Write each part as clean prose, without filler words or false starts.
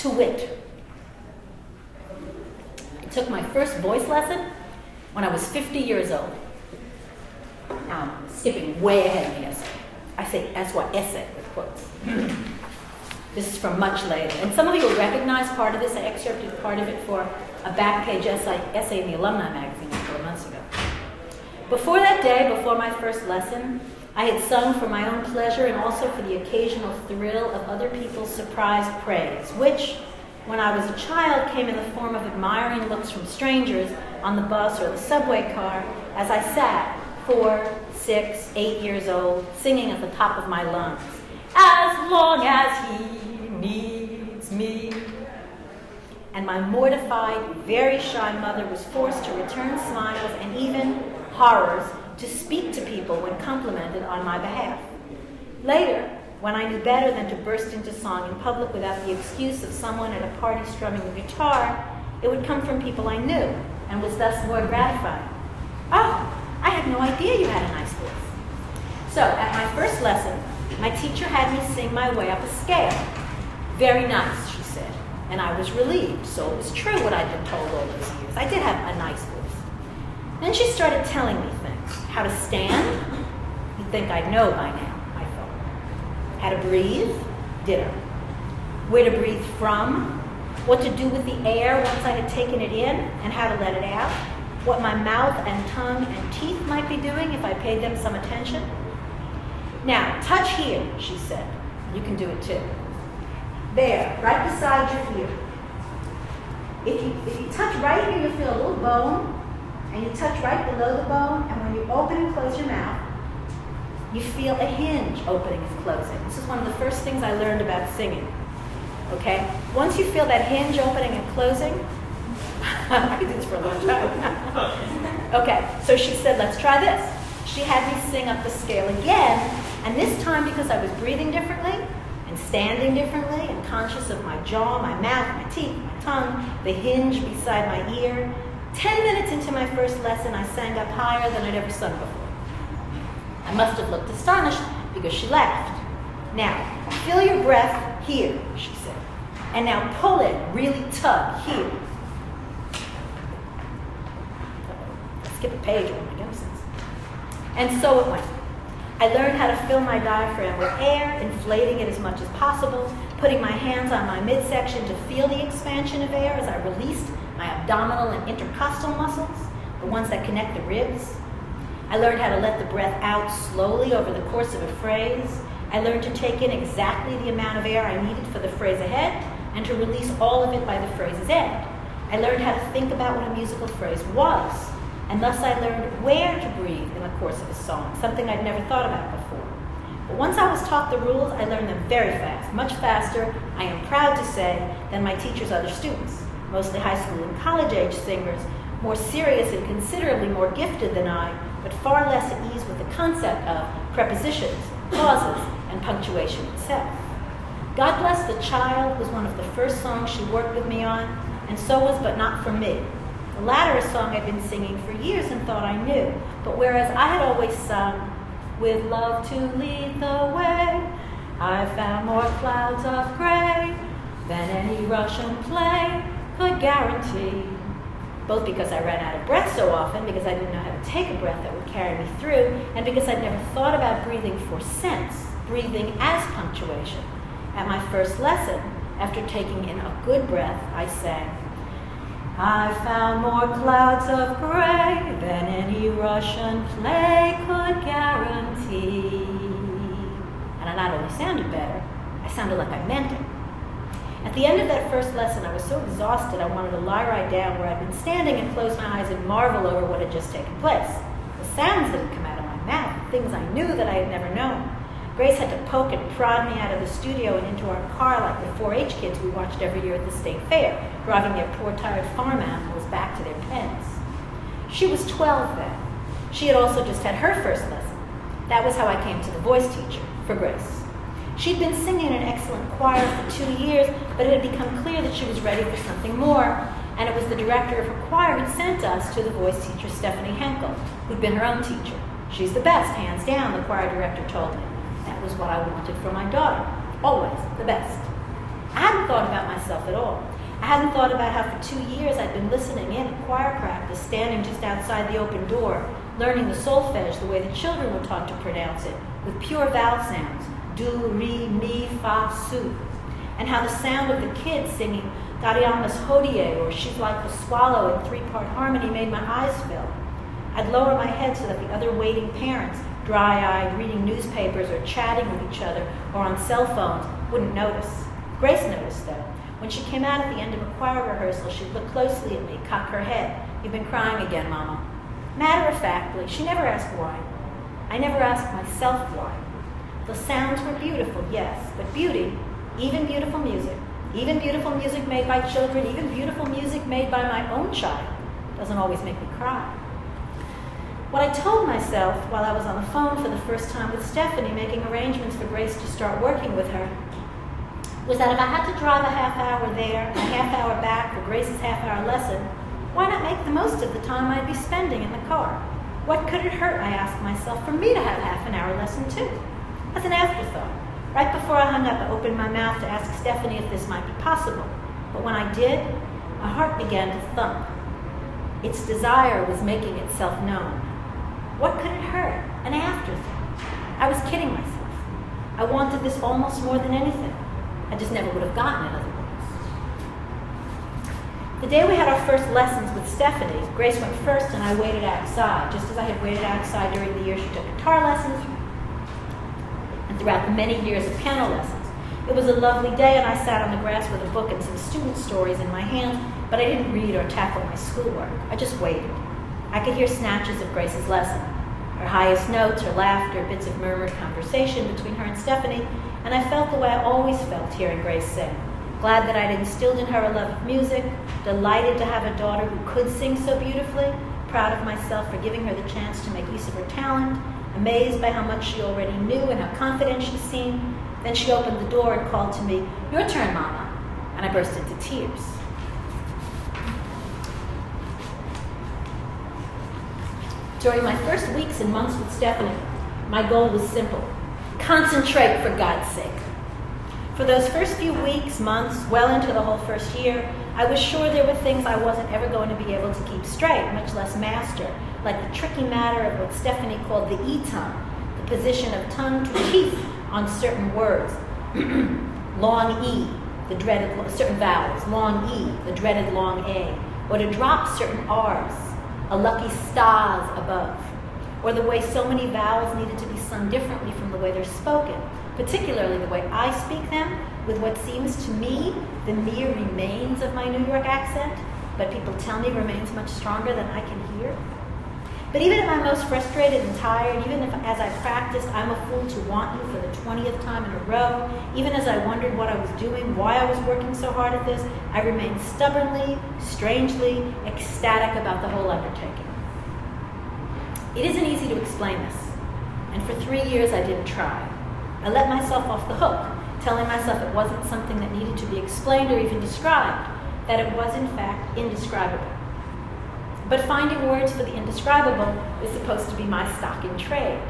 To wit, I took my first voice lesson when I was 50 years old. Now I'm skipping way ahead in the essay. I say that's what essay with quotes. This is from much later. And some of you will recognize part of this. I excerpted part of it for a back page essay in the Alumni magazine a couple of months ago. Before that day, before my first lesson, I had sung for my own pleasure and also for the occasional thrill of other people's surprised praise, which, when I was a child, came in the form of admiring looks from strangers on the bus or the subway car as I sat, 4, 6, 8 years old, singing at the top of my lungs, "As long as he needs me." And my mortified, very shy mother was forced to return smiles and even horrors to speak to people when complimented on my behalf. Later, when I knew better than to burst into song in public without the excuse of someone at a party strumming the guitar, it would come from people I knew and was thus more gratifying. "Oh, I had no idea you had a nice voice." So, at my first lesson, my teacher had me sing my way up a scale. "Very nice," she said, and I was relieved, so it was true what I'd been told all those years. I did have a nice voice. Then she started telling me things. How to stand? You'd think I'd know by now, I thought. How to breathe? Ditto. Where to breathe from? What to do with the air once I had taken it in, and how to let it out? What my mouth and tongue and teeth might be doing if I paid them some attention? "Now, touch here," she said. You can do it too. There, right beside your ear. If you touch right here, you'll feel a little bone, and you touch right below the bone, and when you open and close your mouth, you feel a hinge opening and closing. This is one of the first things I learned about singing. Okay? Once you feel that hinge opening and closing, I did this for a long time. Okay, so she said, "Let's try this." She had me sing up the scale again, and this time because I was breathing differently and standing differently and conscious of my jaw, my mouth, my teeth, my tongue, the hinge beside my ear. 10 minutes into my first lesson, I sang up higher than I'd ever sung before. I must have looked astonished because she laughed. "Now, feel your breath here," she said. "And now pull it, really tug here." Skip a page, oh my goodness. And so it went. I learned how to fill my diaphragm with air, inflating it as much as possible, putting my hands on my midsection to feel the expansion of air as I released my abdominal and intercostal muscles, the ones that connect the ribs. I learned how to let the breath out slowly over the course of a phrase. I learned to take in exactly the amount of air I needed for the phrase ahead and to release all of it by the phrase's end. I learned how to think about what a musical phrase was, and thus I learned where to breathe in the course of a song, something I'd never thought about before. But once I was taught the rules, I learned them very fast, much faster, I am proud to say, than my teacher's other students, mostly high school and college-age singers, more serious and considerably more gifted than I, but far less at ease with the concept of prepositions, clauses, and punctuation itself. "God Bless the Child" was one of the first songs she worked with me on, and so was "But Not For Me." The latter a song I'd been singing for years and thought I knew, but whereas I had always sung, "With love to lead the way, I found more clouds of gray than any Russian play could guarantee," both because I ran out of breath so often, because I didn't know how to take a breath that would carry me through, and because I'd never thought about breathing for sense, breathing as punctuation. At my first lesson, after taking in a good breath, I sang, "I found more clouds of gray than any Russian play could guarantee." And I not only sounded better, I sounded like I meant it. At the end of that first lesson, I was so exhausted I wanted to lie right down where I'd been standing and close my eyes and marvel over what had just taken place. The sounds that had come out of my mouth, things I knew that I had never known. Grace had to poke and prod me out of the studio and into our car like the 4-H kids we watched every year at the state fair, driving their poor, tired farm animals back to their pens. She was 12 then. She had also just had her first lesson. That was how I came to the voice teacher, for Grace. She'd been singing in an excellent choir for 2 years, but it had become clear that she was ready for something more, and it was the director of her choir who sent us to the voice teacher, Stephanie Henkel, who'd been her own teacher. "She's the best, hands down," the choir director told me. That was what I wanted for my daughter, always the best. I hadn't thought about myself myself at all. I hadn't thought about how for 2 years I'd been listening in at choir practice, standing just outside the open door, learning the solfege the way the children were taught to pronounce it, with pure vowel sounds, do, re, mi, fa, su, and how the sound of the kids singing Gariamas Hodie, or She's Like the Swallow in 3-part harmony, made my eyes fill. I'd lower my head so that the other waiting parents, dry-eyed, reading newspapers or chatting with each other or on cell phones, wouldn't notice. Grace noticed, though. When she came out at the end of a choir rehearsal, she'd look closely at me, cock her head. You've been crying again, Mama. Matter-of-factly, she never asked why. I never asked myself why. The sounds were beautiful, yes, but beauty, even beautiful music made by children, even beautiful music made by my own child, doesn't always make me cry. What I told myself while I was on the phone for the first time with Stephanie, making arrangements for Grace to start working with her, was that if I had to drive a half hour there and a half hour back for Grace's half-hour lesson, why not make the most of the time I'd be spending in the car? What could it hurt, I asked myself, for me to have half an hour lesson too? As an afterthought. Right before I hung up, I opened my mouth to ask Stephanie if this might be possible. But when I did, my heart began to thump. Its desire was making itself known. What could it hurt? An afterthought. I was kidding myself. I wanted this almost more than anything. I just never would have gotten it otherwise. The day we had our first lessons with Stephanie, Grace went first and I waited outside, just as I had waited outside during the year she took guitar lessons and throughout the many years of piano lessons. It was a lovely day and I sat on the grass with a book and some student stories in my hands, but I didn't read or tackle my schoolwork. I just waited. I could hear snatches of Grace's lesson, her highest notes, her laughter, bits of murmured conversation between her and Stephanie, and I felt the way I always felt hearing Grace sing. Glad that I'd instilled in her a love of music, delighted to have a daughter who could sing so beautifully, proud of myself for giving her the chance to make use of her talent, amazed by how much she already knew and how confident she seemed. Then she opened the door and called to me, "Your turn, Mama," and I burst into tears. During my first weeks and months with Stephanie, my goal was simple. Concentrate, for God's sake. For those first few weeks, months, well into the whole first year, I was sure there were things I wasn't ever going to be able to keep straight, much less master, like the tricky matter of what Stephanie called the E-tongue, the position of tongue to teeth on certain words. Long E, the dreaded, certain vowels, long E, the dreaded long A, or to drop certain R's, a lucky stars above, or the way so many vowels needed to be sung differently from the way they're spoken, particularly the way I speak them, with what seems to me the mere remains of my New York accent, but people tell me remains much stronger than I can hear. But even at my most frustrated and tired, even if as I practiced, I'm a fool to want you for the 20th time in a row, even as I wondered what I was doing, why I was working so hard at this, I remained stubbornly, strangely, ecstatic about the whole undertaking. It isn't easy to explain this, and for 3 years I didn't try. I let myself off the hook, telling myself it wasn't something that needed to be explained or even described, that it was in fact indescribable. But finding words for the indescribable is supposed to be my stock in trade,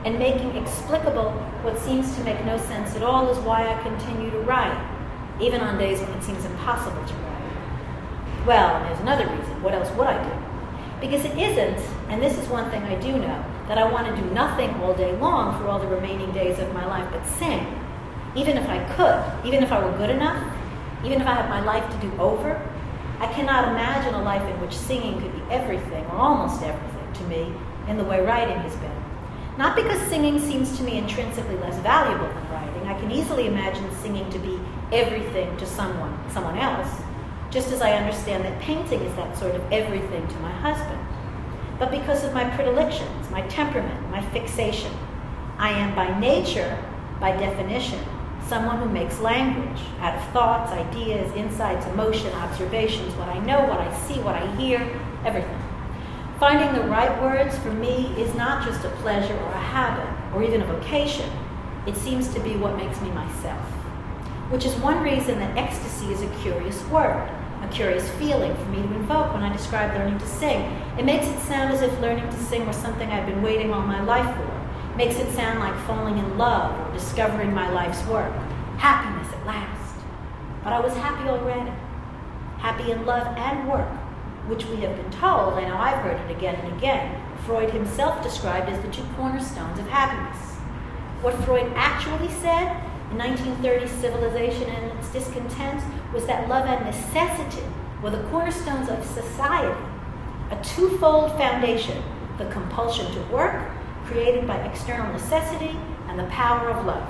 and making explicable what seems to make no sense at all is why I continue to write, even on days when it seems impossible to write. Well, and there's another reason. What else would I do? Because it isn't, and this is one thing I do know, that I want to do nothing all day long for all the remaining days of my life but sing. Even if I could, even if I were good enough, even if I had my life to do over, I cannot imagine a life in which singing could be everything, or almost everything, to me, in the way writing has been. Not because singing seems to me intrinsically less valuable than writing. I can easily imagine singing to be everything to someone else, just as I understand that painting is that sort of everything to my husband. But because of my predilections, my temperament, my fixation, I am by nature, by definition, someone who makes language out of thoughts, ideas, insights, emotion, observations, what I know, what I see, what I hear, everything. Finding the right words for me is not just a pleasure or a habit or even a vocation. It seems to be what makes me myself, which is one reason that ecstasy is a curious word, a curious feeling for me to invoke when I describe learning to sing. It makes it sound as if learning to sing was something I've been waiting all my life for. Makes it sound like falling in love or discovering my life's work. Happiness at last. but I was happy already. Happy in love and work, which we have been told, I know I've heard it again and again, Freud himself described as the two cornerstones of happiness. What Freud actually said in 1930's Civilization and Its Discontent was that love and necessity were the cornerstones of society, a twofold foundation, the compulsion to work, created by external necessity, and the power of love,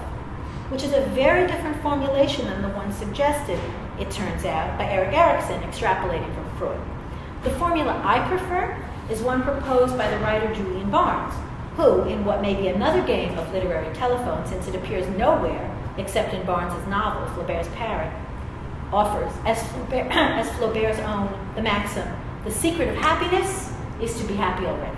which is a very different formulation than the one suggested, it turns out, by Erik Erikson, extrapolating from Freud. The formula I prefer is one proposed by the writer Julian Barnes, who, in what may be another game of literary telephone, since it appears nowhere except in Barnes's novel, Flaubert's Parrot, offers, as Flaubert's own, the maxim, the secret of happiness is to be happy already.